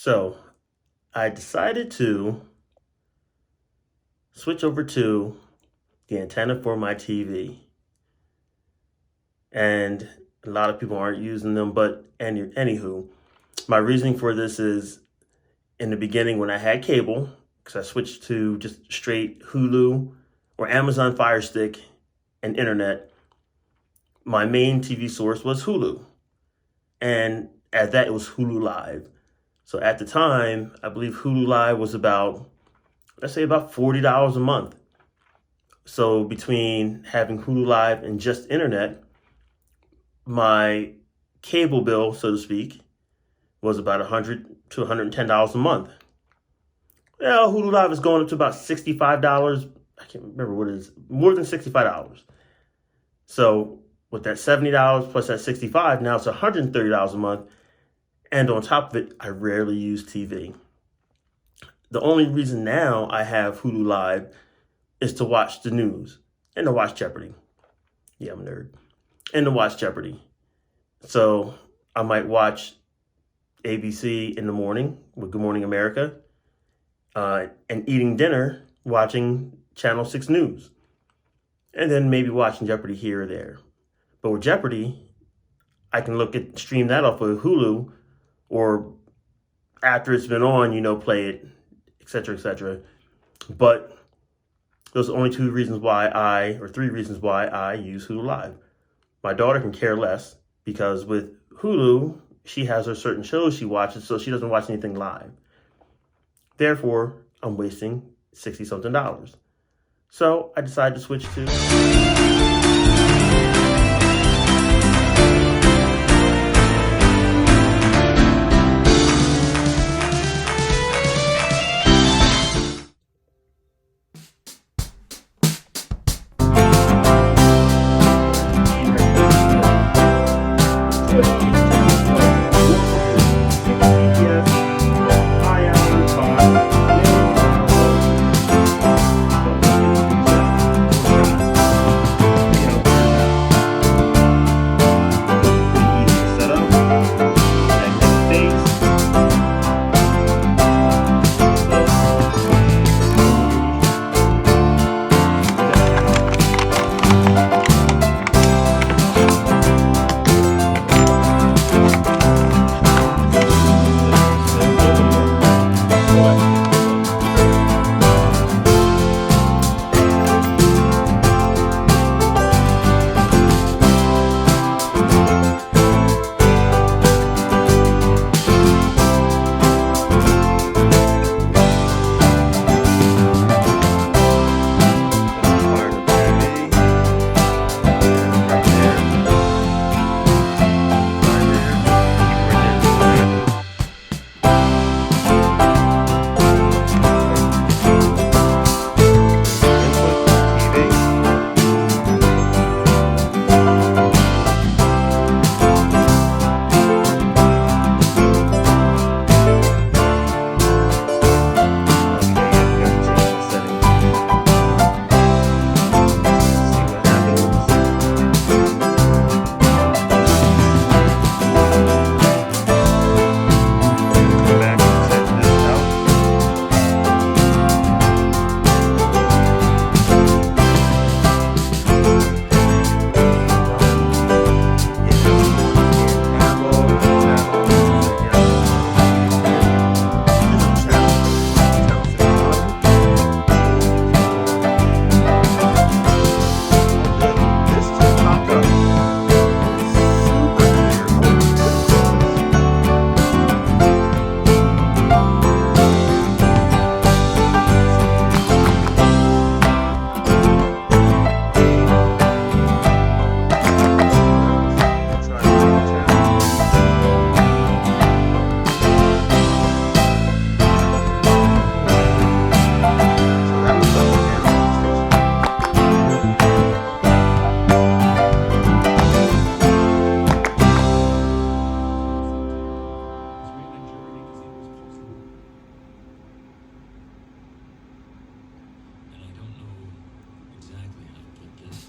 So I decided to switch over to the antenna for my TV. And a lot of people aren't using them, but anywho, my reasoning for this is in the beginning when I had cable, because I switched to just straight Hulu or Amazon Fire Stick and internet, my main TV source was Hulu. And at that, it was Hulu Live. So at the time, I believe Hulu Live was about, let's say about $40 a month. So between having Hulu Live and just internet, my cable bill, so to speak, was about $100 to $110 a month. Well, Hulu Live is going up to about $65. I can't remember what it is, more than $65. So with that $70 plus that $65, now it's $130 a month. And on top of it, I rarely use TV. The only reason now I have Hulu Live is to watch the news and to watch Jeopardy. Yeah, I'm a nerd. And to watch Jeopardy. So I might watch ABC in the morning with Good Morning America and eating dinner watching Channel 6 News. And then maybe watching Jeopardy here or there. But with Jeopardy, I can stream that off of Hulu, or after it's been on, play it, etc., etc. But those are only three reasons why I use Hulu Live. My daughter can care less because with Hulu, she has her certain shows she watches, so she doesn't watch anything live. Therefore, I'm wasting $60-something. So I decided to switch to...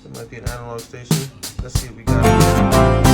It might be an analog station. Let's see what we got here.